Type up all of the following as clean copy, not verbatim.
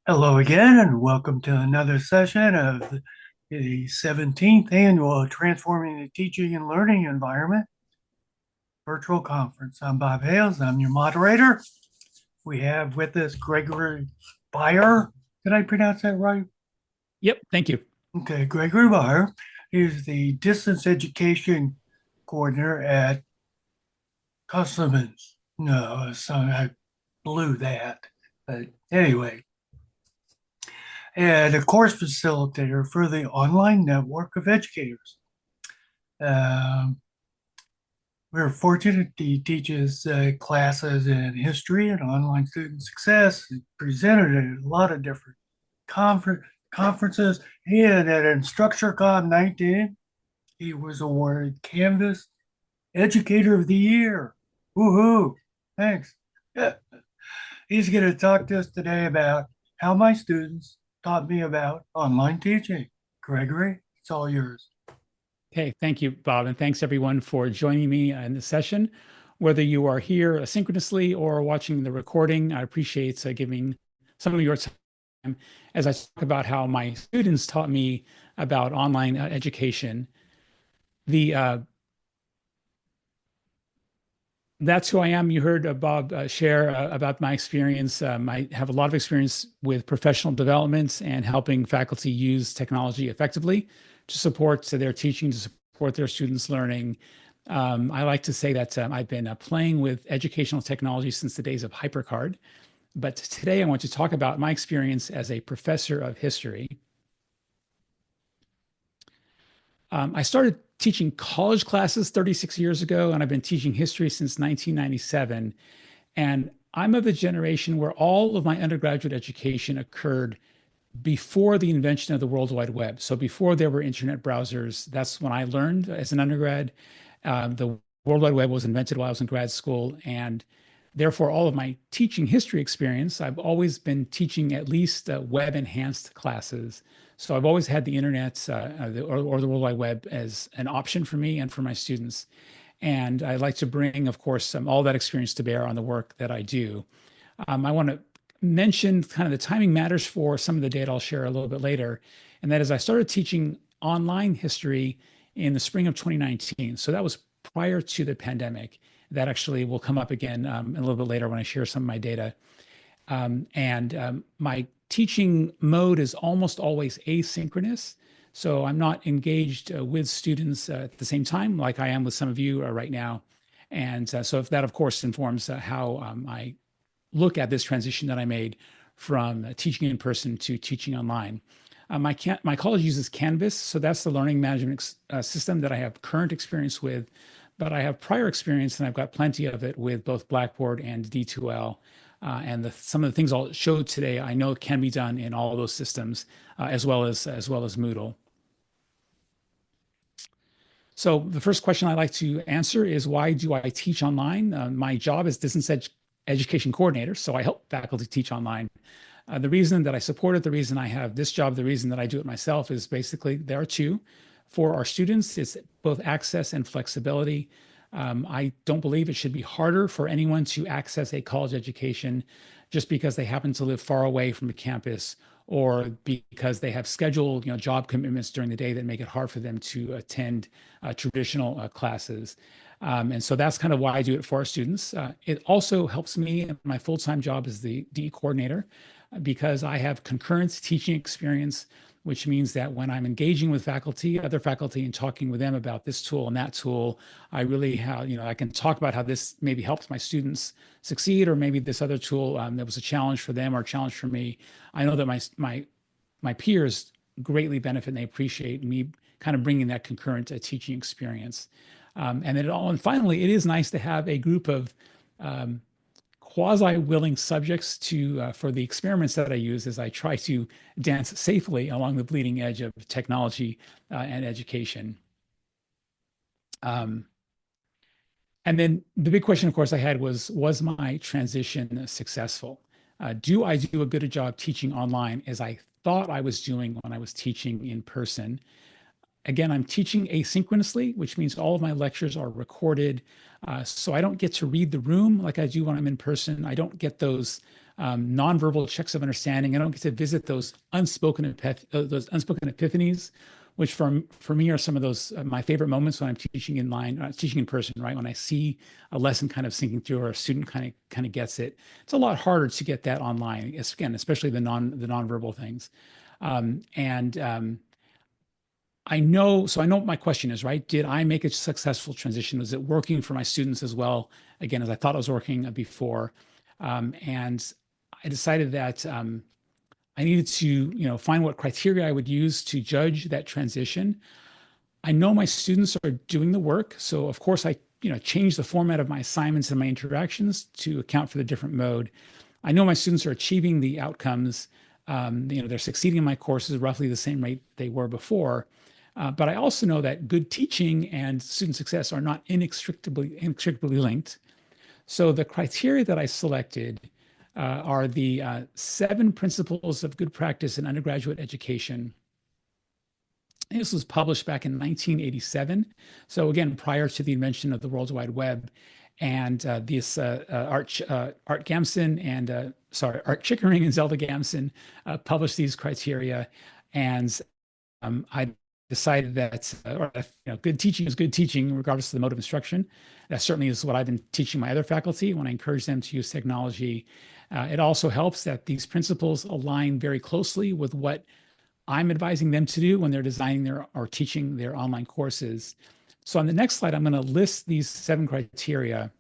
Hello again, and welcome to another session of the 17th annual Transforming the Teaching and Learning Environment virtual conference. I'm Bob Hales. I'm your moderator. We have with us Gregory Beyer. Did I pronounce that right? Yep, thank you. Okay, Gregory Beyer is the distance education coordinator at Customs. No, so I blew that. But anyway, and a course facilitator for the online network of educators. Um, we're fortunate he teaches classes in history and online student success. He presented at a lot of different conferences, and at InstructureCon 19, he was awarded Canvas Educator of the Year. Woohoo! Thanks. Yeah. He's going to talk to us today about how my students taught me about online teaching. Gregory, it's all yours. Okay, thank you, Bob, and thanks everyone for joining me in the session. Whether you are here asynchronously or watching the recording, I appreciate giving some of your time as I talk about how my students taught me about online education. The That's who I am. You heard Bob share about my experience. I have a lot of experience with professional development and helping faculty use technology effectively to support their teaching, to support their students' learning. I like to say that I've been playing with educational technology since the days of HyperCard. But today I want to talk about my experience as a professor of history. I started teaching college classes 36 years ago, and I've been teaching history since 1997. And I'm of the generation where all of my undergraduate education occurred before the invention of the World Wide Web. So before there were internet browsers, that's when I learned as an undergrad. The World Wide Web was invented while I was in grad school. And therefore, all of my teaching history experience, I've always been teaching at least web enhanced classes. So I've always had the internet or the World Wide Web as an option for me and for my students. And I like to bring, of course, all that experience to bear on the work that I do. I want to mention kind of the timing matters for some of the data I'll share a little bit later. And that is, I started teaching online history in the spring of 2019. So that was prior to the pandemic. That actually will come up again a little bit later when I share some of my data. My teaching mode is almost always asynchronous. So I'm not engaged with students at the same time like I am with some of you right now. And so if that, of course, informs how I look at this transition that I made from teaching in person to teaching online. My college uses Canvas, so that's the learning management system that I have current experience with, but I have prior experience and I've got plenty of it with both Blackboard and D2L. Some of the things I'll show today, I know can be done in all of those systems, as well as Moodle. So the first question I like to answer is, why do I teach online? My job is education coordinator, so I help faculty teach online. The reason that I support it, the reason I have this job, the reason that I do it myself is basically there are two. For our students, it's both access and flexibility. I don't believe it should be harder for anyone to access a college education just because they happen to live far away from a campus or because they have scheduled, job commitments during the day that make it hard for them to attend traditional classes. And so that's kind of why I do it for our students. It also helps me in my full-time job as the DE coordinator because I have concurrent teaching experience, which means that when I'm engaging with faculty, other faculty, and talking with them about this tool and that tool, I really have, I can talk about how this maybe helps my students succeed, or maybe this other tool that was a challenge for them or a challenge for me. I know that my peers greatly benefit and they appreciate me kind of bringing that concurrent teaching experience. And finally, it is nice to have a group of um, quasi-willing subjects to for the experiments that I use as I try to dance safely along the bleeding edge of technology and education. Um, and then the big question, of course, I had was my transition successful? Do I do a good job teaching online as I thought I was doing when I was teaching in person? Again, I'm teaching asynchronously, which means all of my lectures are recorded. So I don't get to read the room like I do when I'm in person. I don't get those nonverbal checks of understanding. I don't get to visit those unspoken epiphanies, which for me are some of those my favorite moments when I'm teaching teaching in person, right? When I see a lesson kind of sinking through or a student kind of gets it. It's a lot harder to get that online, again, especially the nonverbal things. I know what my question is, right? Did I make a successful transition? Was it working for my students as well, again, as I thought it was working before? And I decided that I needed to, find what criteria I would use to judge that transition. I know my students are doing the work, so of course I, change the format of my assignments and my interactions to account for the different mode. I know my students are achieving the outcomes. They're succeeding in my courses roughly the same rate they were before. But I also know that good teaching and student success are not inextricably linked. So the criteria that I selected are the 7 principles of good practice in undergraduate education. And this was published back in 1987. So again, prior to the invention of the World Wide Web. And Art Gamson and Art Chickering and Zelda Gamson published these criteria. And I decided that good teaching is good teaching, regardless of the mode of instruction. That certainly is what I've been teaching my other faculty when I encourage them to use technology. It also helps that these principles align very closely with what I'm advising them to do when they're designing or teaching their online courses. So on the next slide, I'm going to list these 7 criteria.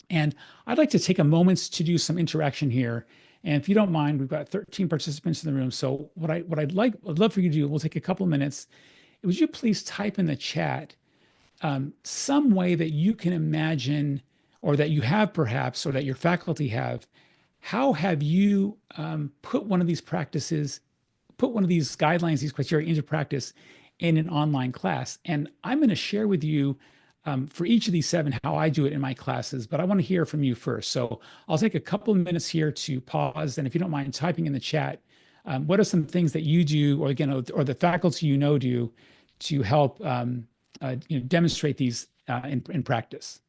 And I'd like to take a moment to do some interaction here. And if you don't mind, we've got 13 participants in the room. So I'd love for you to do, we'll take a couple of minutes. Would you please type in the chat some way that you can imagine, or that you have perhaps, or that your faculty have, how have you put one of these guidelines, these criteria into practice in an online class? And I'm going to share with you for each of these 7 how I do it in my classes, but I want to hear from you first. So I'll take a couple of minutes here to pause, and if you don't mind typing in the chat, what are some things that you do, or again, or the faculty do to help demonstrate these in practice?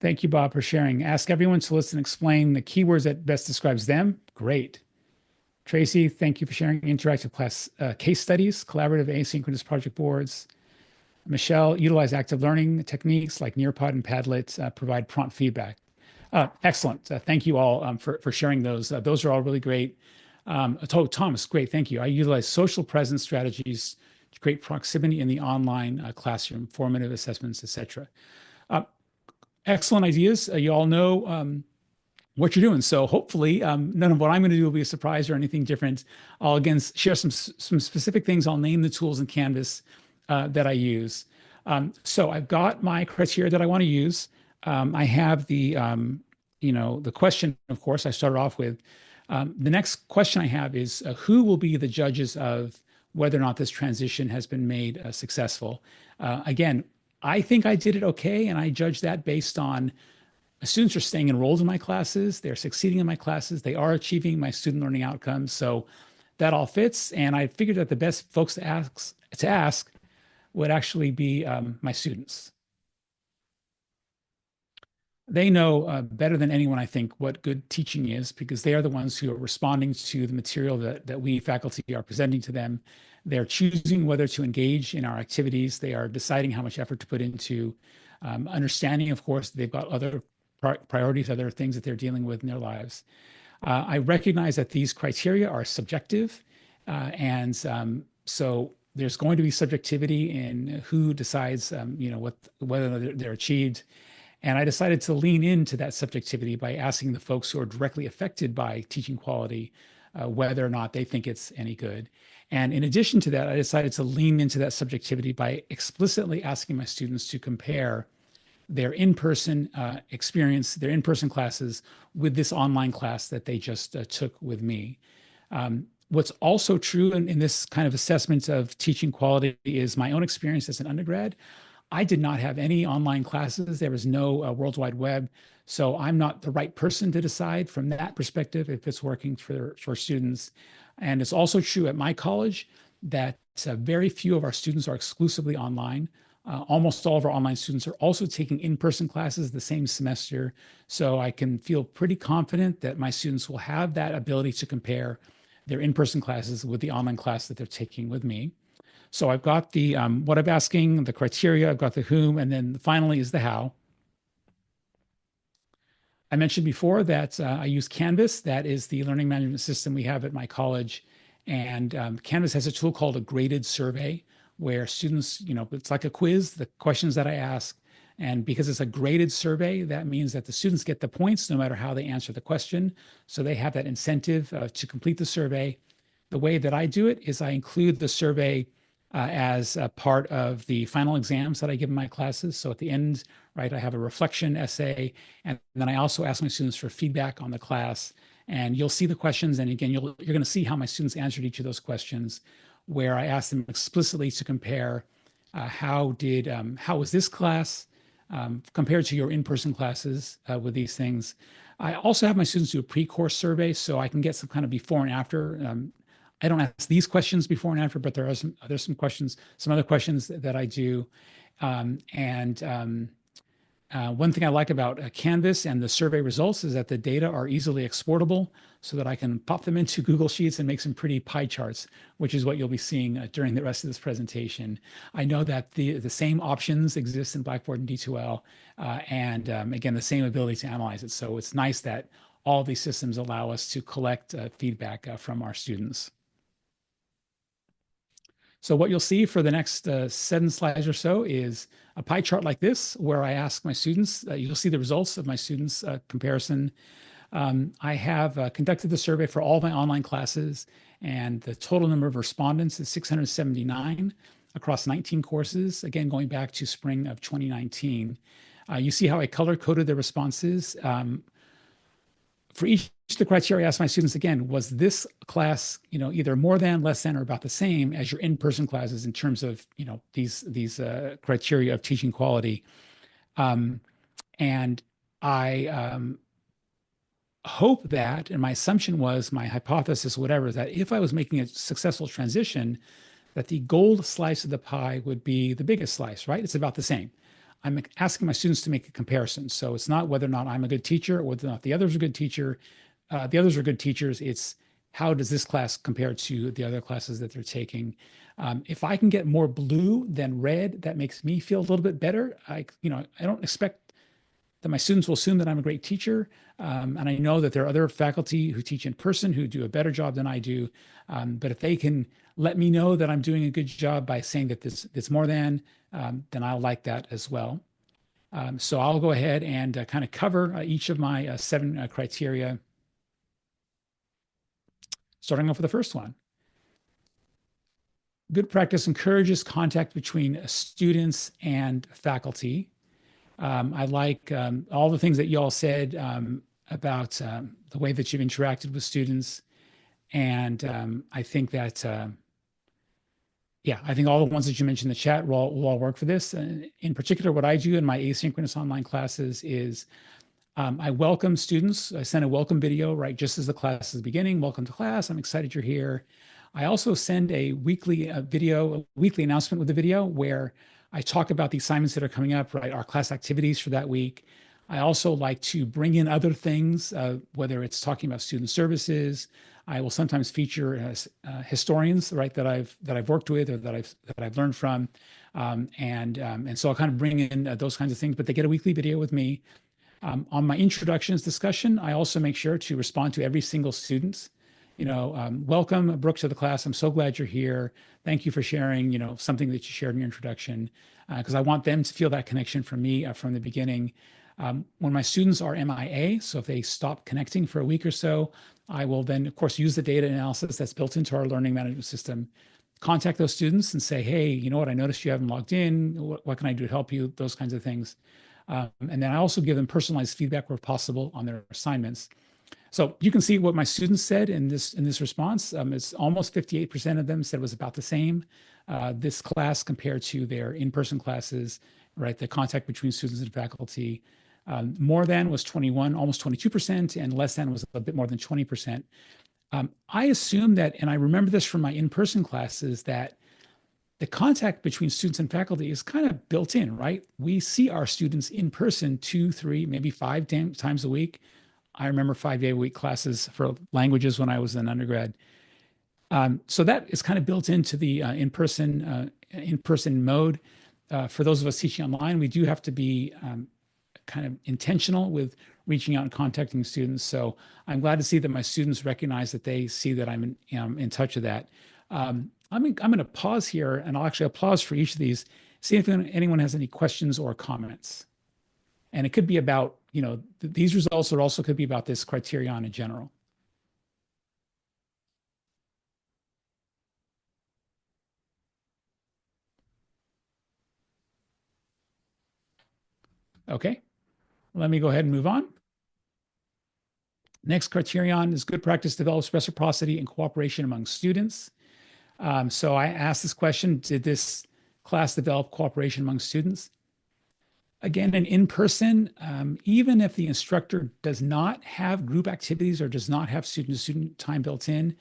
Thank you, Bob, for sharing. Ask everyone to listen and explain the keywords that best describes them. Great. Tracy, thank you for sharing interactive class case studies, collaborative asynchronous project boards. Michelle, utilize active learning techniques like Nearpod and Padlet, provide prompt feedback. Excellent. Thank you all for sharing those. Those are all really great. Thomas, great. Thank you. I utilize social presence strategies to create proximity in the online classroom, formative assessments, etc. Excellent ideas. You all know what you're doing. So hopefully none of what I'm going to do will be a surprise or anything different. I'll again share some specific things. I'll name the tools in Canvas that I use. So I've got my criteria that I want to use. I have the question, of course, I started off with. The next question I have is who will be the judges of whether or not this transition has been made successful? Again, I think I did it okay, and I judge that based on students are staying enrolled in my classes, they're succeeding in my classes, they are achieving my student learning outcomes. So that all fits, and I figured that the best folks to ask would actually be my students. They know better than anyone, I think, what good teaching is, because they are the ones who are responding to the material that we faculty are presenting to them. They're choosing whether to engage in our activities. They are deciding how much effort to put into understanding, of course, they've got other priorities, other things that they're dealing with in their lives. I recognize that these criteria are subjective, So there's going to be subjectivity in who decides, whether they're achieved. And I decided to lean into that subjectivity by asking the folks who are directly affected by teaching quality whether or not they think it's any good. And in addition to that, I decided to lean into that subjectivity by explicitly asking my students to compare their in-person experience, their in-person classes with this online class that they just took with me. What's also true in this kind of assessment of teaching quality is my own experience as an undergrad. I did not have any online classes. There was no World Wide Web. So I'm not the right person to decide from that perspective if it's working for students. And it's also true at my college that very few of our students are exclusively online. Almost all of our online students are also taking in-person classes the same semester. So I can feel pretty confident that my students will have that ability to compare their in-person classes with the online class that they're taking with me. So I've got the what I'm asking, the criteria, I've got the whom, and then finally is the how. I mentioned before that I use Canvas. That is the learning management system we have at my college. And Canvas has a tool called a graded survey where students, it's like a quiz, the questions that I ask. And because it's a graded survey, that means that the students get the points no matter how they answer the question. So they have that incentive to complete the survey. The way that I do it is I include the survey as a part of the final exams that I give in my classes. So at the end, right, I have a reflection essay, and then I also ask my students for feedback on the class. And you'll see the questions, and again, you're going to see how my students answered each of those questions, where I asked them explicitly to compare how was this class compared to your in-person classes with these things. I also have my students do a pre-course survey, so I can get some kind of before and after. I don't ask these questions before and after, but there's some other questions that I do. One thing I like about Canvas and the survey results is that the data are easily exportable so that I can pop them into Google Sheets and make some pretty pie charts, which is what you'll be seeing during the rest of this presentation. I know that the same options exist in Blackboard and D2L, and again, the same ability to analyze it. So it's nice that all these systems allow us to collect feedback from our students. So what you'll see for the next 7 slides or so is a pie chart like this, where I ask my students, you'll see the results of my students' comparison. I have conducted the survey for all my online classes, and the total number of respondents is 679 across 19 courses, again, going back to spring of 2019. You see how I color-coded the responses. For each of the criteria, I asked my students again, was this class, either more than, less than, or about the same as your in-person classes in terms of, these criteria of teaching quality? And I hope that, and my assumption was, my hypothesis, whatever, that if I was making a successful transition, that the gold slice of the pie would be the biggest slice, right? It's about the same. I'm asking my students to make a comparison. So it's not whether or not I'm a good teacher or whether or not the others are good teacher. The others are good teachers. It's how does this class compare to the other classes that they're taking? If I can get more blue than red, that makes me feel a little bit better. I don't expect that my students will assume that I'm a great teacher. And I know that there are other faculty who teach in person who do a better job than I do. But if they can let me know that I'm doing a good job by saying that it's more than, then I'll like that as well. So I'll go ahead and kind of cover each of my 7 criteria. Starting off with the first one. Good practice encourages contact between students and faculty. I like all the things that you all said about the way that you've interacted with students. And I think that, I think all the ones that you mentioned in the chat will all work for this. In particular, what I do in my asynchronous online classes is I welcome students. I send a welcome video, right, just as the class is beginning. Welcome to class. I'm excited you're here. I also send a weekly weekly announcement with the video where I talk about the assignments that are coming up, right, our class activities for that week. I also like to bring in other things, whether it's talking about student services. I will sometimes feature historians, right, that I've worked with or that I've learned from, and so I'll kind of bring in those kinds of things. But they get a weekly video with me. On my introductions discussion, I also make sure to respond to every single student. welcome, Brooke, to the class. I'm so glad you're here. Thank you for sharing, something that you shared in your introduction, because I want them to feel that connection from me from the beginning. When my students are MIA, so if they stop connecting for a week or so, I will then, of course, use the data analysis that's built into our learning management system, contact those students and say, hey, you know what, I noticed you haven't logged in. What can I do to help you? Those kinds of things. And then I also give them personalized feedback where possible on their assignments. So you can see what my students said in this response. It's almost 58% of them said it was about the same. This class compared to their in-person classes, right? The contact between students and faculty. More than was 21, almost 22%, and less than was a bit more than 20%. I assume that, and I remember this from my in-person classes, that the contact between students and faculty is kind of built in, right? We see our students in person 2, 3, maybe 5 times a week. I remember 5-day-a-week classes for languages when I was an undergrad. So that is kind of built into the in-person mode. For those of us teaching online, we do have to be kind of intentional with reaching out and contacting students. So I'm glad to see that my students recognize that they see that I'm in touch with that. I'm going to pause here, and I'll actually pause for each of these, see if anyone has any questions or comments. And it could be about, these results, or also could be about this criterion in general. Okay, let me go ahead and move on. Next criterion is good practice develops reciprocity and cooperation among students. So I asked this question, did this class develop cooperation among students? Again, in person, even if the instructor does not have group activities or does not have student-to-student time built in,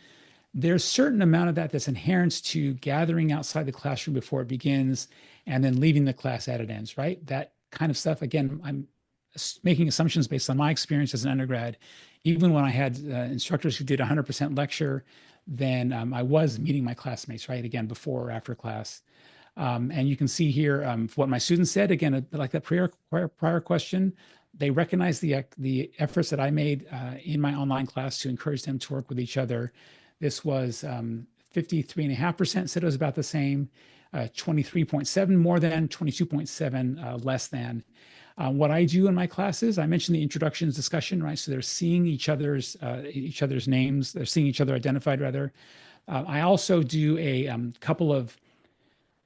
there's a certain amount of that that's inherent to gathering outside the classroom before it begins and then leaving the class at it ends, right? That kind of stuff. Again, I'm making assumptions based on my experience as an undergrad. Even when I had instructors who did 100% lecture, then I was meeting my classmates, right? Again, before or after class. And you can see here what my students said. Again, like that prior question, they recognize the efforts that I made in my online class to encourage them to work with each other. This was 53.5% said it was about the same, 23.7 more than, 22.7 less than. What I do in my classes, I mentioned the introductions discussion, right? So they're seeing each other's names, they're seeing each other identified rather. I also do a couple of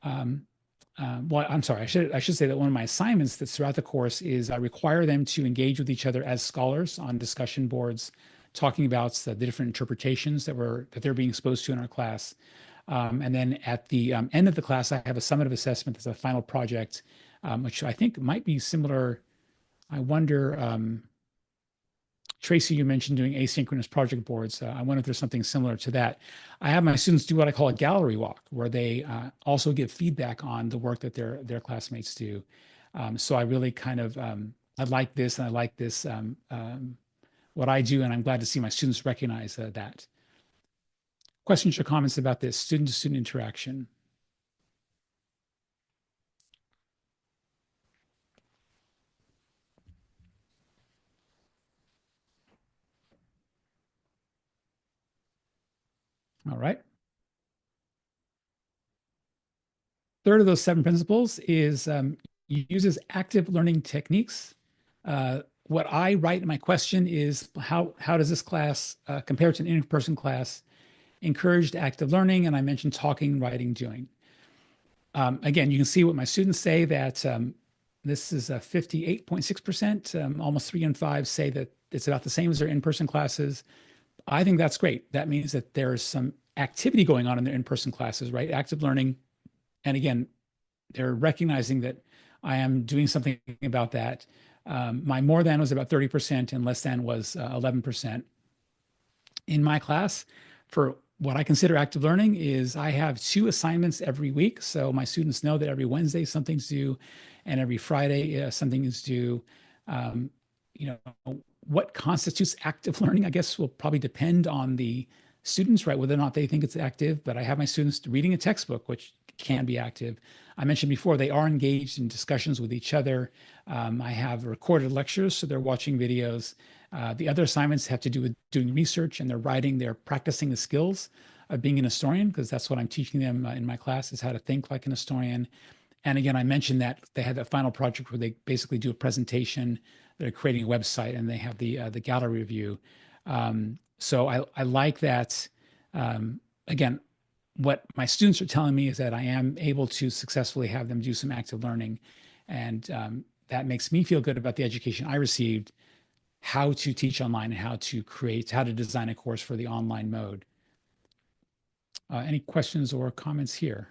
well, I'm sorry, I should say that one of my assignments that's throughout the course is I require them to engage with each other as scholars on discussion boards, talking about the different interpretations that they're being exposed to in our class. And then at the end of the class, I have a summative assessment that's a final project, which I think might be similar. I wonder, Tracy, you mentioned doing asynchronous project boards. I wonder if there's something similar to that. I have my students do what I call a gallery walk, where they also give feedback on the work that their classmates do. So I really kind of, I like this, and I like this, what I do, and I'm glad to see my students recognize that. Questions or comments about this student-to-student interaction? All right. Third of those 7 principles is uses active learning techniques. What I write in my question is how does this class compare to an in-person class? Encouraged active learning, and I mentioned talking, writing, doing. Again, you can see what my students say that this is a 58.6%, almost 3 in 5 say that it's about the same as their in-person classes. I think that's great. That means that there's some activity going on in their in-person classes, right? Active learning. And again, they're recognizing that I am doing something about that. My more than was about 30% and less than was 11%. In my class, for what I consider active learning is I have 2 assignments every week. So my students know that every Wednesday something's due and every Friday something is due. What constitutes active learning, I guess, will probably depend on the students, right, whether or not they think it's active, but I have my students reading a textbook, which can be active. I mentioned before, they are engaged in discussions with each other. I have recorded lectures, so they're watching videos. The other assignments have to do with doing research, and they're practicing the skills of being an historian, because that's what I'm teaching them in my class, is how to think like an historian. And again, I mentioned that they had that final project where they basically do a presentation, they're creating a website, and they have the gallery review. So I like that. Again, what my students are telling me is that I am able to successfully have them do some active learning. And that makes me feel good about the education I received, how to teach online and how to design a course for the online mode. Any questions or comments here?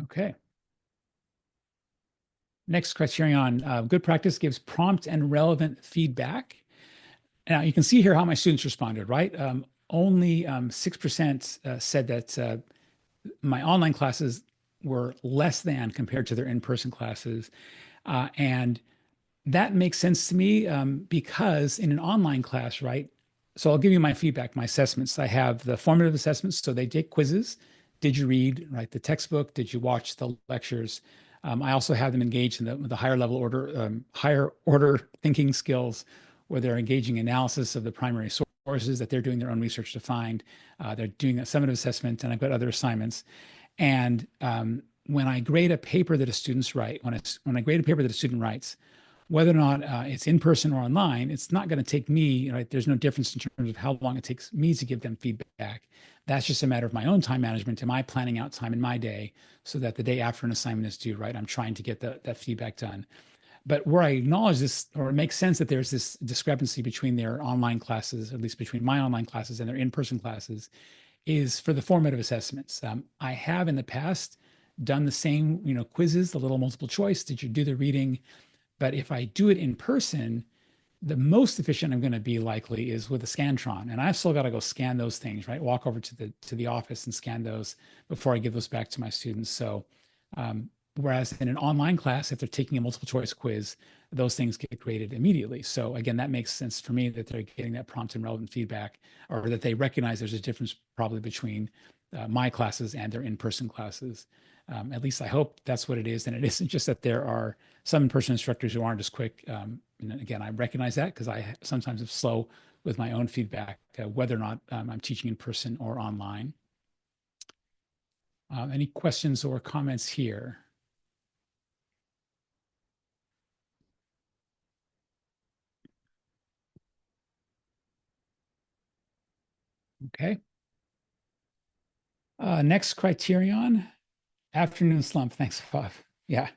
Okay. Next criterion, good practice gives prompt and relevant feedback. Now you can see here how my students responded, right? Only 6% said that my online classes were less than compared to their in-person classes. And that makes sense to me because in an online class, right? So I'll give you my feedback, my assessments. I have the formative assessments. So they take quizzes. Did you read, right, the textbook? Did you watch the lectures? I also have them engaged in the higher order thinking skills, where they're engaging analysis of the primary sources that they're doing their own research to find. They're doing a summative assessment, and I've got other assignments. And when I grade a paper that a student writes, whether or not it's in person or online, it's not going to take me, right? There's no difference in terms of how long it takes me to give them feedback. That's just a matter of my own time management. Am I planning out time in my day so that the day after an assignment is due, right? I'm trying to get that feedback done. But where I acknowledge this, or it makes sense that there's this discrepancy between their online classes, at least between my online classes and their in-person classes, is for the formative assessments. I have in the past done the same, quizzes, the little multiple choice. Did you do the reading? But if I do it in person, the most efficient I'm going to be likely is with a Scantron. And I've still got to go scan those things, right? Walk over to the office and scan those before I give those back to my students. So whereas in an online class, if they're taking a multiple choice quiz, those things get graded immediately. So again, that makes sense for me that they're getting that prompt and relevant feedback, or that they recognize there's a difference probably between my classes and their in-person classes. At least I hope that's what it is. And it isn't just that there are some in-person instructors who aren't as quick. And again, I recognize that because I sometimes am slow with my own feedback, whether or not I'm teaching in person or online. Any questions or comments here? Okay. Next criterion, afternoon slump. Thanks, Bob. Yeah.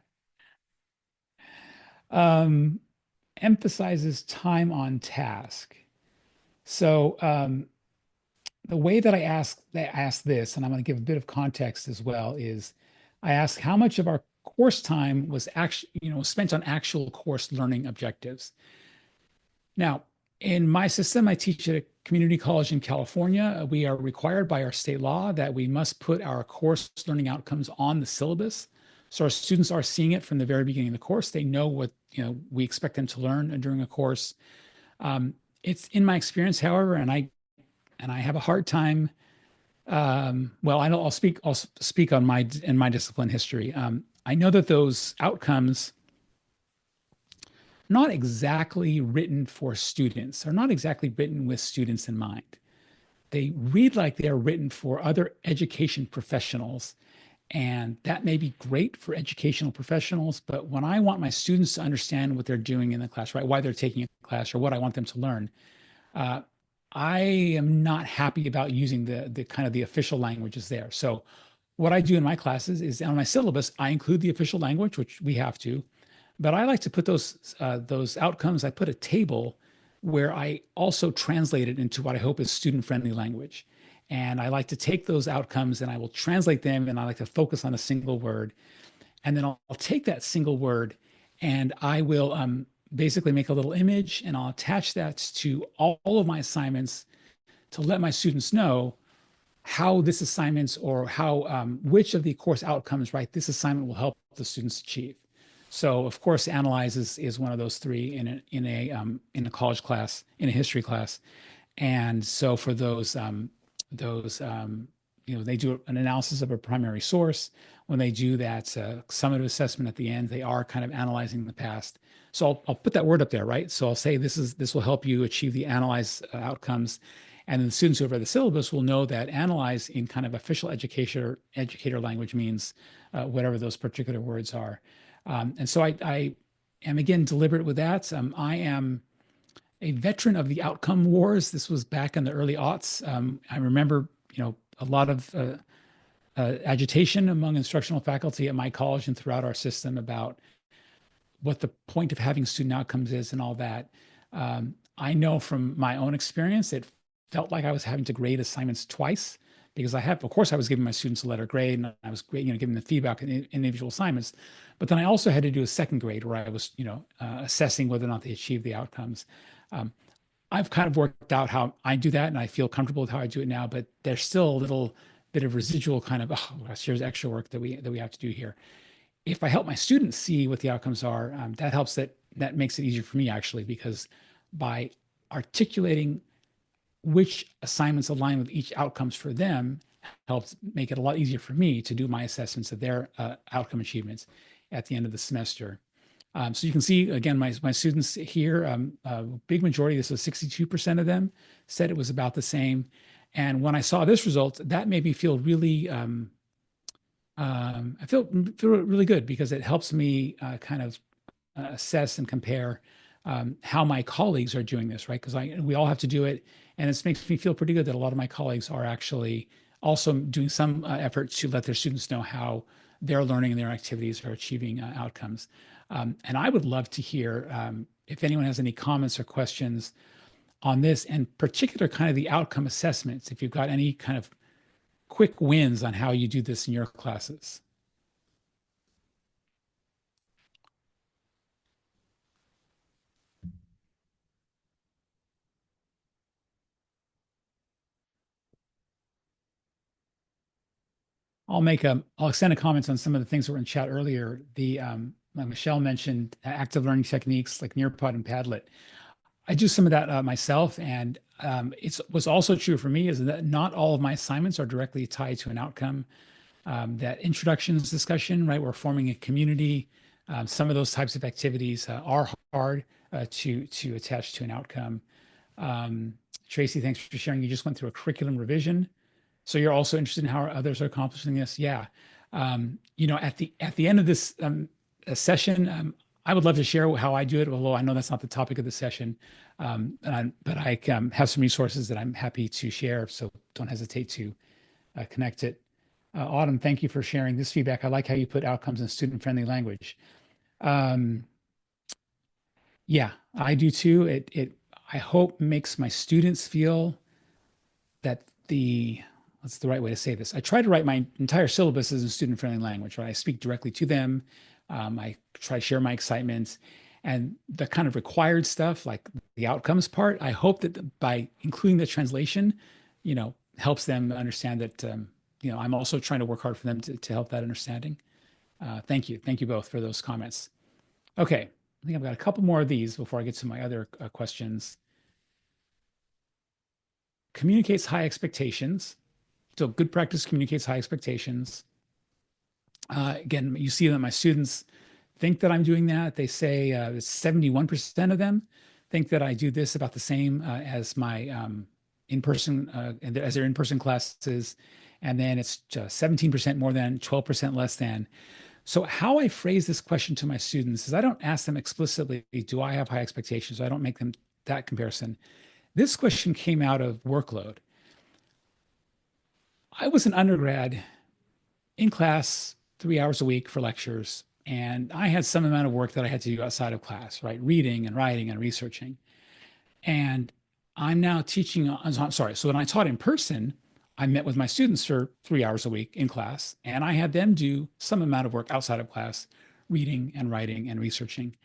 Emphasizes time on task. So the way that I ask this, and I'm going to give a bit of context as well, is I ask how much of our course time was actually, spent on actual course learning objectives. Now, in my system, I teach at a community college in California. We are required by our state law that we must put our course learning outcomes on the syllabus. So our students are seeing it from the very beginning of the course. They know what we expect them to learn during a course. It's in my experience, however, and I have a hard time. Well, I'll speak on my discipline, history. I know that those outcomes not exactly written for students, are not exactly written with students in mind. They read like they are written for other education professionals. And that may be great for educational professionals, but when I want my students to understand what they're doing in the class, right, why they're taking a class or what I want them to learn, I am not happy about using the kind of the official languages there. So what I do in my classes is on my syllabus, I include the official language, which we have to, but I like to put those outcomes. I put a table where I also translate it into what I hope is student-friendly language. And I like to take those outcomes and I will translate them, and I like to focus on a single word. And then I'll take that single word and I will basically make a little image and I'll attach that to all of my assignments to let my students know how this assignments or how which of the course outcomes, right, this assignment will help the students achieve. So of course, Analyze is one of those three in a college class, in a history class. And so for those they do an analysis of a primary source. When they do that summative assessment at the end, they are kind of analyzing the past. So I'll put that word up there, right? So I'll say this will help you achieve the Analyze outcomes. And then the students who have read the syllabus will know that Analyze in kind of official educator language means whatever those particular words are. And so I am, again, deliberate with that. I am a veteran of the outcome wars. This was back in the early aughts. I remember, a lot of agitation among instructional faculty at my college and throughout our system about what the point of having student outcomes is and all that. I know from my own experience, it felt like I was having to grade assignments twice because of course, I was giving my students a letter grade and I was giving them feedback in individual assignments, but then I also had to do a second grade where I was, assessing whether or not they achieved the outcomes. I've kind of worked out how I do that and I feel comfortable with how I do it now, but there's still a little bit of residual kind of, oh gosh, here's extra work that we have to do here. If I help my students see what the outcomes are, that helps that makes it easier for me actually, because by articulating which assignments align with each outcomes for them helps make it a lot easier for me to do my assessments of their outcome achievements at the end of the semester. So you can see, again, my students here, a big majority, this was 62% of them, said it was about the same. And when I saw this result, that made me feel really, I feel really good because it helps me kind of assess and compare how my colleagues are doing this, right? Because we all have to do it. And it makes me feel pretty good that a lot of my colleagues are actually also doing some effort to let their students know how their learning and their activities are achieving outcomes. And I would love to hear if anyone has any comments or questions on this, and particular kind of the outcome assessments, if you've got any kind of quick wins on how you do this in your classes. I'll extend a comment on some of the things that were in chat earlier. Like Michelle mentioned, active learning techniques like Nearpod and Padlet. I do some of that myself, and was also true for me is that not all of my assignments are directly tied to an outcome. That introductions discussion, right? We're forming a community. Some of those types of activities are hard to attach to an outcome. Tracy, thanks for sharing. You just went through a curriculum revision. So you're also interested in how others are accomplishing this? Yeah. At the end of this session, I would love to share how I do it, although I know that's not the topic of the session. But I have some resources that I'm happy to share, so don't hesitate to connect it. Autumn, thank you for sharing this feedback. I like how you put outcomes in student-friendly language. Yeah, I do too. I hope makes my students feel that what's the right way to say this? I try to write my entire syllabuses in student-friendly language, right? I speak directly to them. I try to share my excitement and the kind of required stuff, like the outcomes part. I hope that by including the translation, helps them understand that, I'm also trying to work hard for them to help that understanding. Thank you. Thank you both for those comments. Okay. I think I've got a couple more of these before I get to my other questions. Communicates high expectations. So good practice communicates high expectations. Again, you see that my students think that I'm doing that. They say 71% of them think that I do this about the same as my in-person, as their in-person classes. And then it's 17% more than, 12% less than. So how I phrase this question to my students is I don't ask them explicitly, do I have high expectations? I don't make them that comparison. This question came out of workload. I was an undergrad in class 3 hours a week for lectures, and I had some amount of work that I had to do outside of class, right? Reading and writing and researching. And I'm now teaching, I'm sorry. So when I taught in person, I met with my students for 3 hours a week in class, and I had them do some amount of work outside of class, reading and writing and researching.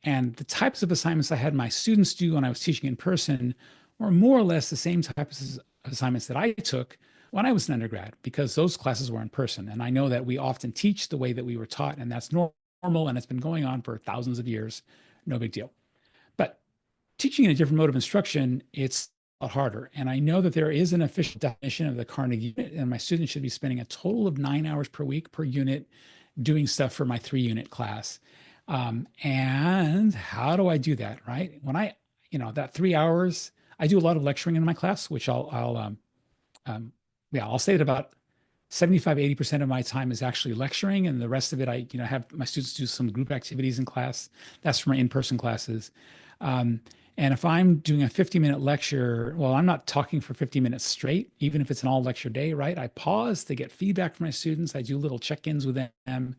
And the types of assignments I had my students do when I was teaching in person were more or less the same types of assignments that I took when I was an undergrad, because those classes were in person. And I know that we often teach the way that we were taught, and that's normal, and it's been going on for thousands of years. No big deal. But teaching in a different mode of instruction, it's a lot harder. And I know that there is an official definition of the Carnegie unit, and my students should be spending a total of 9 hours per week per unit doing stuff for my 3 unit class. And how do I do that, right? When that 3 hours, I do a lot of lecturing in my class, which I'll say that about 75, 80% of my time is actually lecturing. And the rest of it, I have my students do some group activities in class. That's for my in-person classes. And if I'm doing a 50-minute lecture, well, I'm not talking for 50 minutes straight, even if it's an all lecture day, right? I pause to get feedback from my students. I do little check-ins with them.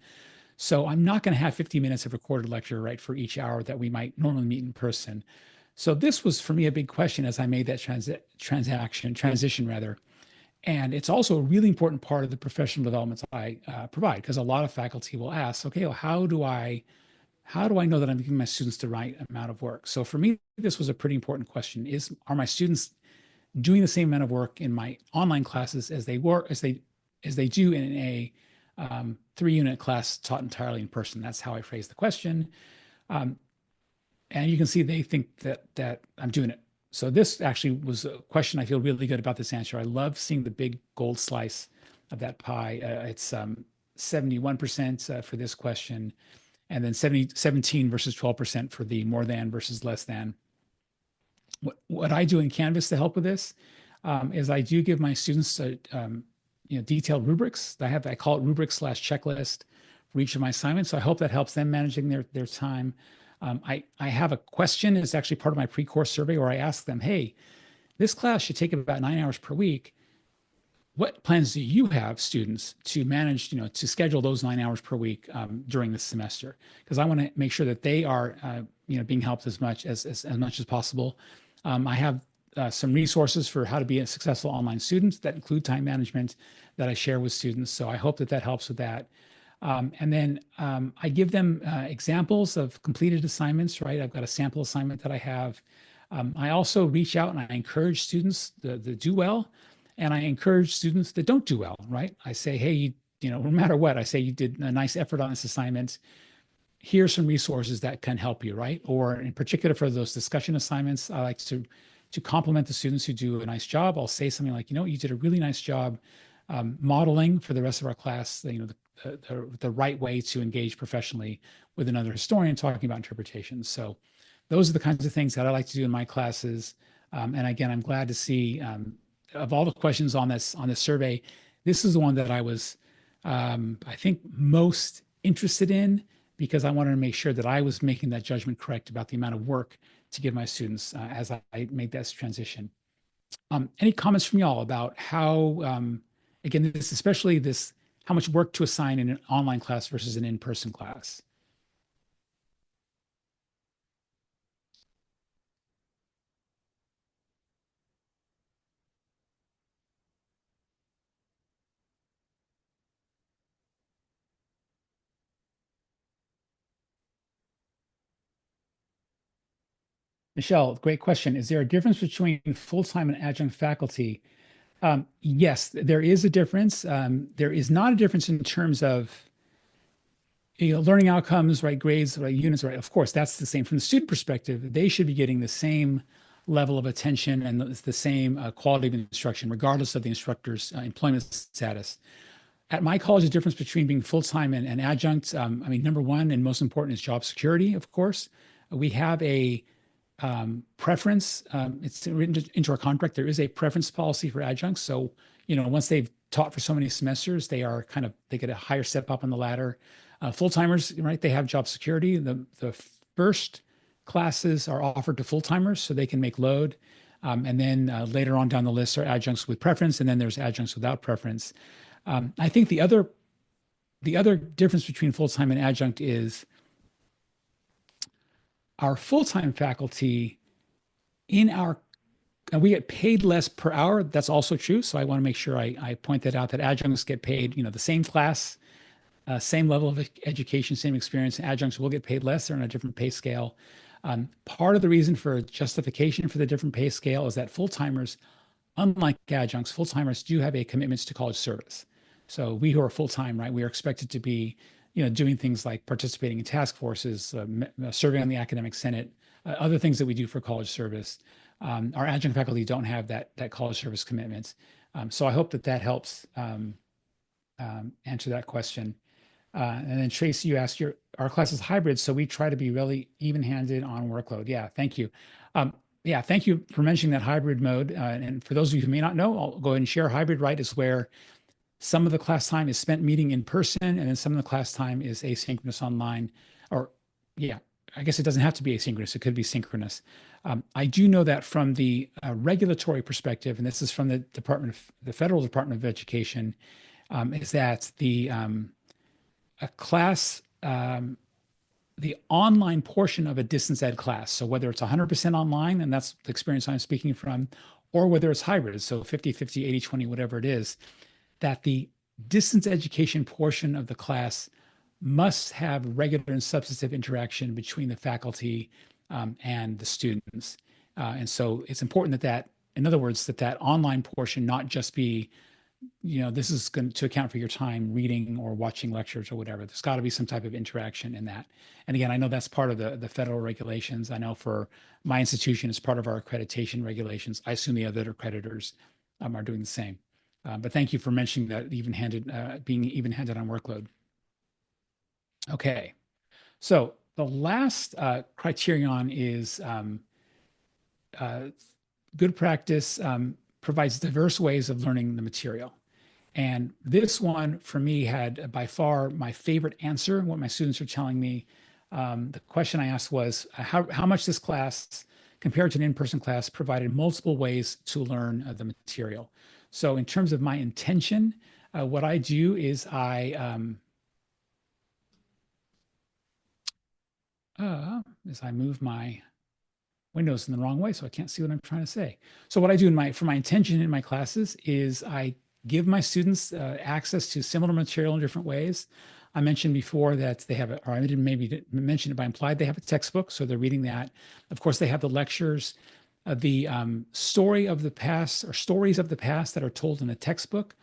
So I'm not going to have 50 minutes of recorded lecture, right, for each hour that we might normally meet in person. So this was for me a big question as I made that transition rather. And it's also a really important part of the professional development I provide, because a lot of faculty will ask, okay, well, how do I know that I'm giving my students the right amount of work? So for me, this was a pretty important question: are my students doing the same amount of work in my online classes as they do in a 3-unit class taught entirely in person? That's how I phrased the question. And you can see they think that I'm doing it. So this actually was a question I feel really good about this answer. I love seeing the big gold slice of that pie. It's 71% for this question, and then 17 versus 12% for the more than versus less than. What I do in Canvas to help with this is I do give my students detailed rubrics. I call it rubric/checklist for each of my assignments. So I hope that helps them managing their time. I have a question. It's actually part of my pre-course survey where I ask them, hey, this class should take about 9 hours per week. What plans do you have, students, to manage, to schedule those 9 hours per week during this semester? Because I want to make sure that they are, being helped as much as possible. I have some resources for how to be a successful online student that include time management that I share with students. So I hope that helps with that. And then I give them examples of completed assignments, right? I've got a sample assignment that I have. I also reach out and I encourage students that do well, and I encourage students that don't do well, right? I say, hey, no matter what, I say you did a nice effort on this assignment. Here's some resources that can help you, right? Or in particular for those discussion assignments, I like to compliment the students who do a nice job. I'll say something like, you did a really nice job modeling for the rest of our class, the right way to engage professionally with another historian talking about interpretations. So those are the kinds of things that I like to do in my classes. And again, I'm glad to see of all the questions on this survey, this is the one that I was, I think, most interested in, because I wanted to make sure that I was making that judgment correct about the amount of work to give my students as I made this transition. Any comments from y'all about how, again, how much work to assign in an online class versus an in-person class? Michelle, great question. Is there a difference between full-time and adjunct faculty? Yes, there is a difference. There is not a difference in terms of learning outcomes, right? Grades, right? Units, right? Of course, that's the same from the student perspective. They should be getting the same level of attention and the same quality of instruction, regardless of the instructor's employment status. At my college, the difference between being full-time and adjunct, number one and most important is job security, of course. We have a preference. It's written into our contract. There is a preference policy for adjuncts. So, once they've taught for so many semesters, they get a higher step up on the ladder. Full-timers, right? They have job security. The first classes are offered to full-timers so they can make load. And then later on down the list are adjuncts with preference, and then there's adjuncts without preference. I think the other difference between full-time and adjunct is our full-time faculty we get paid less per hour. That's also true. So I want to make sure I point that out, that adjuncts get paid, the same class same level of education, same experience. Adjuncts will get paid less. They're on a different pay scale. Part of the reason for justification for the different pay scale is that full-timers, unlike adjuncts, full-timers do have a commitment to college service. So we who are full-time, right, we are expected to be, doing things like participating in task forces, serving on the academic senate, other things that we do for college service. Our adjunct faculty don't have that college service commitment. So I hope that helps answer that question. And then Tracy, you asked our class is hybrid, so we try to be really even-handed on workload. Yeah, thank you. Yeah, thank you for mentioning that hybrid mode. And for those of you who may not know, I'll go ahead and share. Hybrid, right, is where some of the class time is spent meeting in person, and then some of the class time is asynchronous online. Or, yeah, I guess it doesn't have to be asynchronous. It could be synchronous. I do know that from the regulatory perspective, and this is from the Federal Department of Education, is that a class, the online portion of a distance ed class, so whether it's 100% online, and that's the experience I'm speaking from, or whether it's hybrid, so 50-50, 80-20, whatever it is, that the distance education portion of the class must have regular and substantive interaction between the faculty and the students. And so it's important that, in other words, that online portion not just be, this is going to account for your time reading or watching lectures or whatever. There's got to be some type of interaction in that. And again, I know that's part of the federal regulations. I know for my institution, it's part of our accreditation regulations. I assume the other accreditors are doing the same. But thank you for mentioning that being even-handed on workload. Okay, so the last criterion is good practice provides diverse ways of learning the material. And this one for me had by far my favorite answer. What my students are telling me, the question I asked was how much this class compared to an in-person class provided multiple ways to learn the material. So in terms of my intention, what I do is I move my windows in the wrong way, so I can't see what I'm trying to say. So what I do for my intention in my classes is I give my students access to similar material in different ways. I mentioned before that they have, or I didn't maybe mention it by implied, they have a textbook, so they're reading that. Of course, they have the lectures, the story of the past or stories of the past that are told in a textbook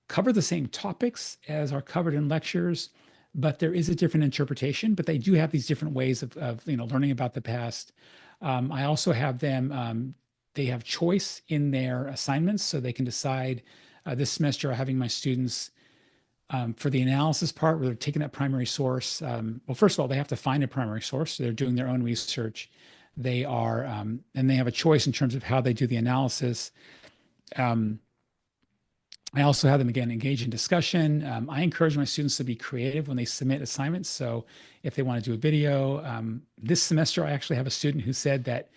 cover the same topics as are covered in lectures, but there is a different interpretation. But they do have these different ways of learning about the past. I also have them, they have choice in their assignments, so they can decide this semester I'm having my students for the analysis part where they're taking that primary source. Well, first of all, they have to find a primary source. So they're doing their own research. They are, and they have a choice in terms of how they do the analysis. I also have them, again, engage in discussion. I encourage my students to be creative when they submit assignments. So if they want to do a video, this semester, I actually have a student who said that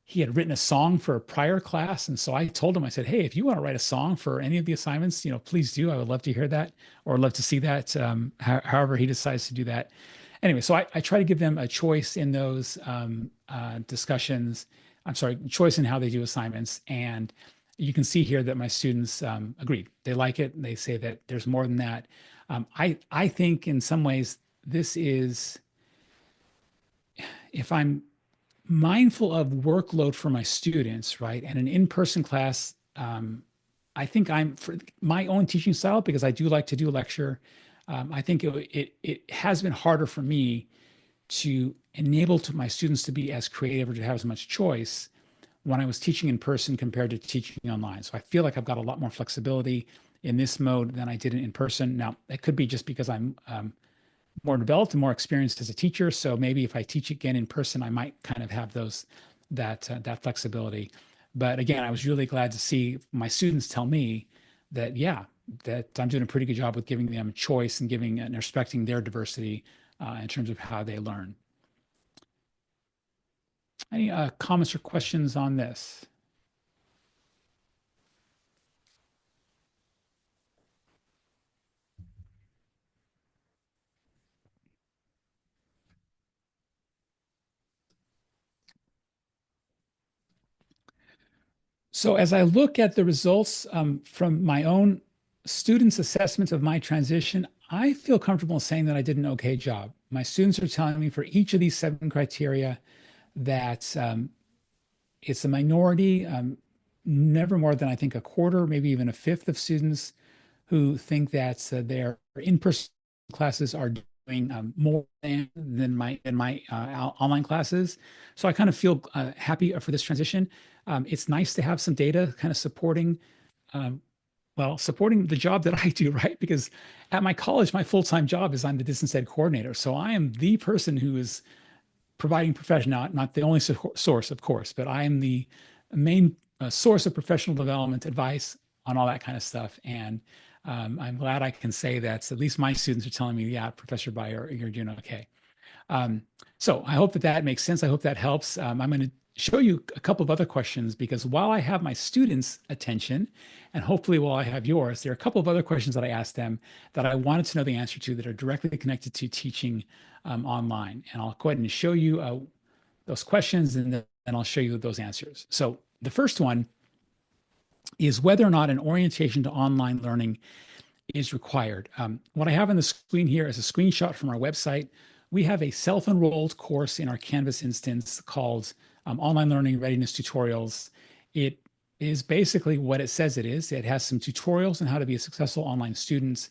he had written a song for a prior class. And so I told him, I said, hey, if you want to write a song for any of the assignments, please do. I would love to hear that or love to see that, however he decides to do that. Anyway, so I try to give them a choice in those discussions. I'm sorry, choice in how they do assignments. And you can see here that my students agreed. They like it. And they say that there's more than that. I think in some ways, this is, if I'm mindful of workload for my students, right? And an in-person class, I think for my own teaching style, because I do like to do a lecture, I think it has been harder for me to enable my students to be as creative or to have as much choice when I was teaching in person compared to teaching online. So I feel like I've got a lot more flexibility in this mode than I did in person. Now, it could be just because I'm more developed and more experienced as a teacher. So maybe if I teach again in person, I might kind of have that flexibility. But again, I was really glad to see my students tell me that, yeah, that I'm doing a pretty good job with giving them a choice and giving and respecting their diversity in terms of how they learn. Any comments or questions on this? So as I look at the results from my own students' assessment of my transition, I feel comfortable saying that I did an okay job. My students are telling me for each of these 7 criteria that it's a minority, never more than I think a quarter, maybe even a fifth of students who think that their in-person classes are doing more than my online classes. So I kind of feel happy for this transition. It's nice to have some data kind of supporting um, supporting the job that I do, right? Because at my college, my full-time job is I'm the distance ed coordinator. So I am the person who is providing professional, not the only source, of course, but I am the main source of professional development advice on all that kind of stuff. And I'm glad I can say that at least my students are telling me, yeah, Professor Bayer, you're doing okay. So I hope that that makes sense. I hope that helps. I'm going to show you a couple of other questions because while I have my students' attention, and hopefully while I have yours, there are a couple of other questions that I asked them that I wanted to know the answer to that are directly connected to teaching online. And I'll go ahead and show you those questions and then I'll show you those answers. So the first one is whether or not an orientation to online learning is required. What I have on the screen here is a screenshot from our website. We have a self-enrolled course in our Canvas instance called Online Learning Readiness Tutorials. It is basically what it says it is. It has some tutorials on how to be a successful online student.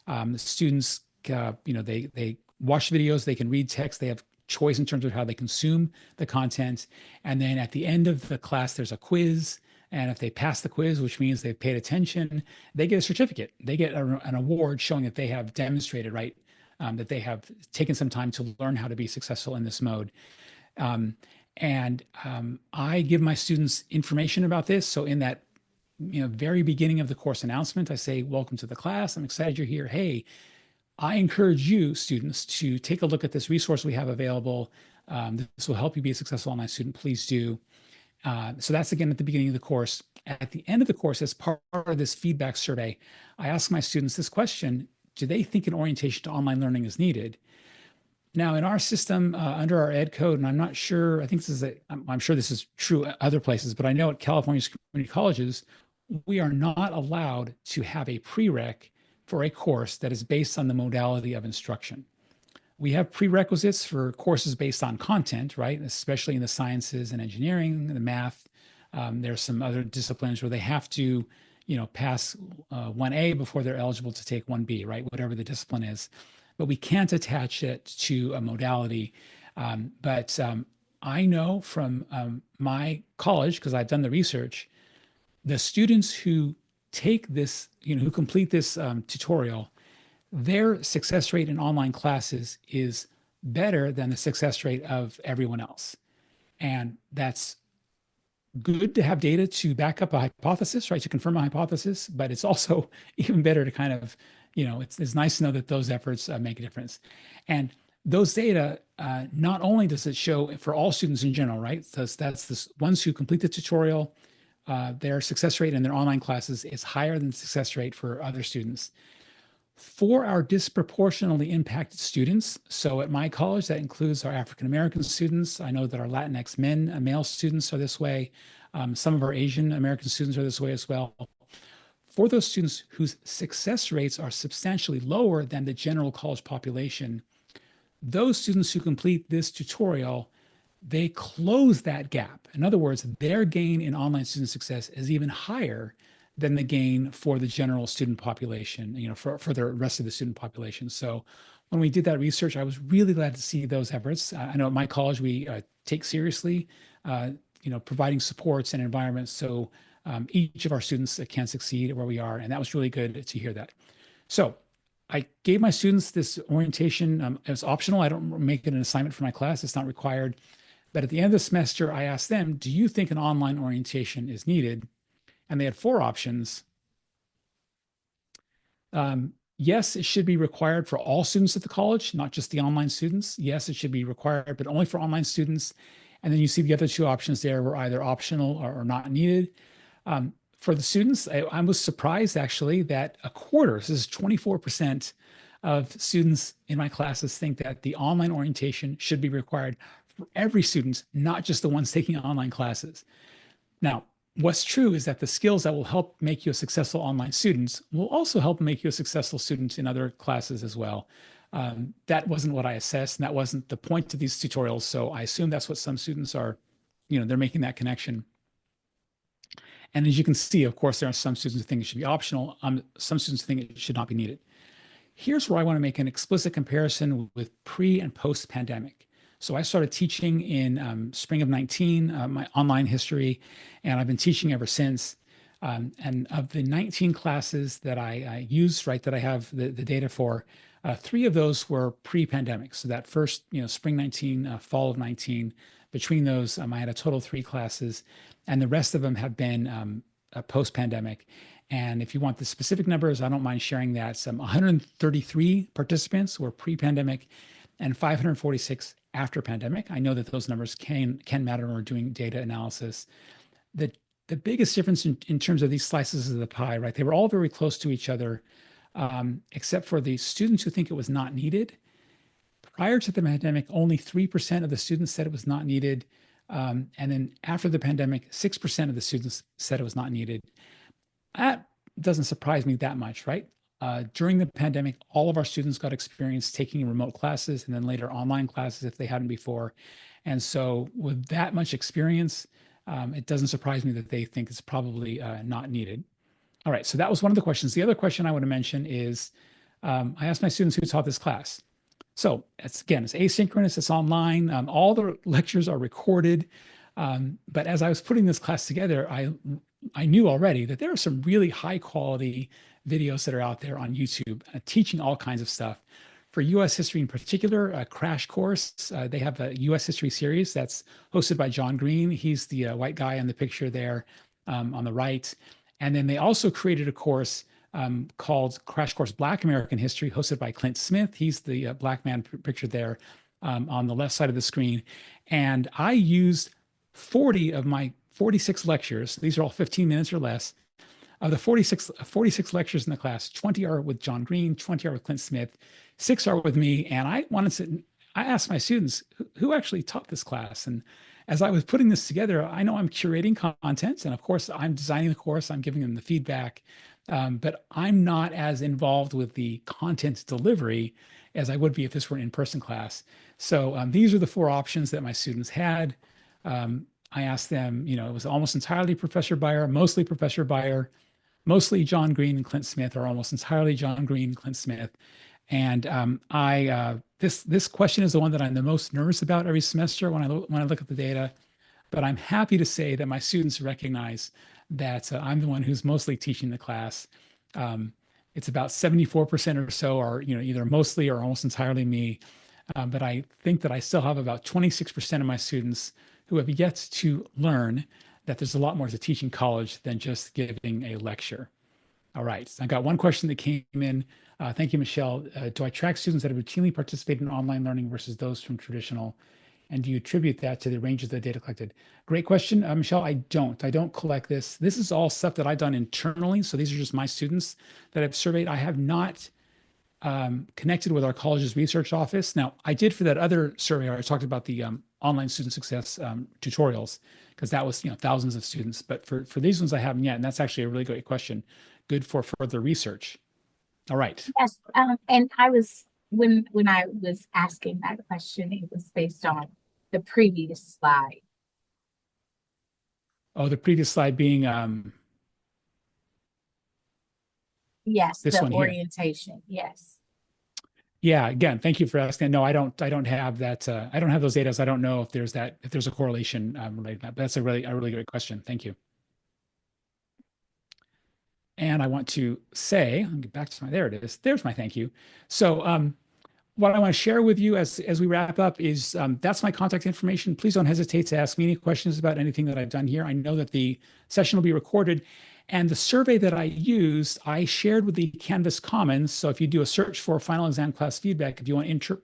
The students, they watch videos, they can read text, they have choice in terms of how they consume the content. And then at the end of the class, there's a quiz. And if they pass the quiz, which means they've paid attention, they get a certificate. They get an award showing that they have demonstrated, right, that they have taken some time to learn how to be successful in this mode. I give my students information about this. So in that very beginning of the course announcement, I say, welcome to the class. I'm excited you're here. Hey, I encourage you, students, to take a look at this resource we have available. This will help you be a successful online student. Please do. So that's again at the beginning of the course. At the end of the course, as part of this feedback survey, I ask my students this question: do they think an orientation to online learning is needed? Now, in our system, under our ed code, and I'm not sure, I think this is, I'm sure this is true at other places, but I know at California's community colleges, we are not allowed to have a prereq for a course that is based on the modality of instruction. We have prerequisites for courses based on content, right? Especially in the sciences and engineering, the math. There's some other disciplines where they have to, pass 1A before they're eligible to take 1B, right? Whatever the discipline is. But we can't attach it to a modality. But I know from my college, because I've done the research, the students who take this, who complete this tutorial, their success rate in online classes is better than the success rate of everyone else. And that's good to have data to back up a hypothesis, right? To confirm a hypothesis, but it's also even better to kind of, it's nice to know that those efforts make a difference. And those data, not only does it show for all students in general, right? So that's the ones who complete the tutorial, their success rate in their online classes is higher than the success rate for other students. For our disproportionately impacted students, so at my college, that includes our African-American students. I know that our Latinx male students are this way. Some of our Asian American students are this way as well. For those students whose success rates are substantially lower than the general college population, those students who complete this tutorial, they close that gap. In other words, their gain in online student success is even higher than the gain for the general student population, for the rest of the student population. So when we did that research, I was really glad to see those efforts. I know at my college, we take seriously, providing supports and environments so each of our students can succeed where we are. And that was really good to hear that. So I gave my students this orientation. It was optional. I don't make it an assignment for my class. It's not required. But at the end of the semester, I asked them, do you think an online orientation is needed? And they had 4 options. Yes, it should be required for all students at the college, not just the online students. Yes, it should be required, but only for online students. And then you see the other 2 options there were either optional or not needed. For the students, I was surprised actually that a quarter, this is 24% of students in my classes think that the online orientation should be required for every student, not just the ones taking online classes. Now, what's true is that the skills that will help make you a successful online student will also help make you a successful student in other classes as well. That wasn't what I assessed, and that wasn't the point of these tutorials. So I assume that's what some students are, they're making that connection. And as you can see, of course, there are some students who think it should be optional. Some students think it should not be needed. Here's where I want to make an explicit comparison with pre and post pandemic. So I started teaching in spring of 19, my online history, and I've been teaching ever since. And of the 19 classes that I used, right, that I have the data for, 3 of those were pre-pandemic. So that first, spring 19, fall of 19, between those, I had a total of 3 classes, and the rest of them have been post-pandemic. And if you want the specific numbers, I don't mind sharing that. Some 133 participants were pre-pandemic and 546 after pandemic. I know that those numbers can matter when we're doing data analysis. The biggest difference in terms of these slices of the pie, right? They were all very close to each other, except for the students who think it was not needed. Prior to the pandemic, only 3% of the students said it was not needed. And then after the pandemic, 6% of the students said it was not needed. That doesn't surprise me that much, right? During the pandemic, all of our students got experience taking remote classes and then later online classes if they hadn't before. And so with that much experience, it doesn't surprise me that they think it's probably not needed. All right, so that was one of the questions. The other question I want to mention is, I asked my students who taught this class. So it's asynchronous, it's online. All the lectures are recorded. But as I was putting this class together, I knew already that there are some really high quality videos that are out there on YouTube teaching all kinds of stuff. For US history in particular, a crash course, they have a US history series that's hosted by John Green. He's the white guy in the picture there on the right. And then they also created a course called Crash Course Black American History, hosted by Clint Smith. He's the black man pictured there on the left side of the screen. And I used 40 of my 46 lectures. These are all 15 minutes or less. Of the 46 lectures in the class, 20 are with John Green, 20 are with Clint Smith, 6 are with me. And I asked my students who actually taught this class. And as I was putting this together, I know I'm curating content. And of course, I'm designing the course, I'm giving them the feedback. But I'm not as involved with the content delivery as I would be if this were an in-person class. So these are the 4 options that my students had. I asked them, it was almost entirely Professor Beyer, mostly Professor Beyer, mostly John Green and Clint Smith, or almost entirely John Green and Clint Smith. And this question is the one that I'm the most nervous about every semester when I look at the data. But I'm happy to say that my students recognize that I'm the one who's mostly teaching the class. It's about 74% or so are either mostly or almost entirely me. But I think that I still have about 26% of my students who have yet to learn that there's a lot more to teaching college than just giving a lecture. All right, I got one question that came in. Thank you, Michelle. Do I track students that have routinely participated in online learning versus those from traditional? And do you attribute that to the range of the data collected? Great question, Michelle. I don't collect this. This is all stuff that I've done internally. So these are just my students that I've surveyed. I have not connected with our college's research office. Now, I did for that other survey, I talked about the online student success tutorials, because that was thousands of students. But for these ones, I haven't yet. And that's actually a really great question. Good for further research. All right. Yes, and I was when I was asking that question, it was based on the previous slide. Oh, the previous slide being yes, this the one here. orientation. Yes. Yeah, again, thank you for asking. No, I don't have that. I don't have those data. So I don't know if there's a correlation related to that. But that's a really great question. Thank you. And I want to say, let me get back to there it is. There's my thank you. So what I want to share with you as we wrap up is that's my contact information. Please don't hesitate to ask me any questions about anything that I've done here. I know that the session will be recorded. And the survey that I used, I shared with the Canvas Commons. So if you do a search for final exam class feedback, if you want to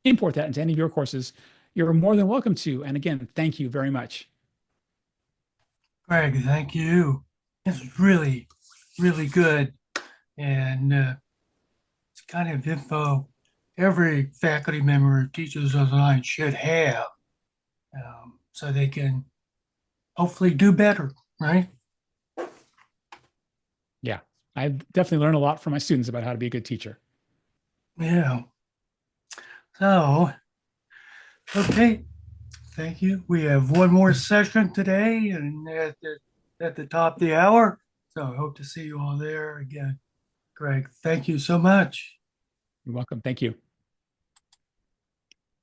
import that into any of your courses, you're more than welcome to. And again, thank you very much. Greg, thank you. This is really, really good. And it's kind of info every faculty member who teaches online should have, so they can hopefully do better, right? Yeah, I definitely learned a lot from my students about how to be a good teacher. Yeah. So, okay. Thank you. We have one more session today and at the top of the hour. So I hope to see you all there again. Greg, thank you so much. You're welcome. Thank you.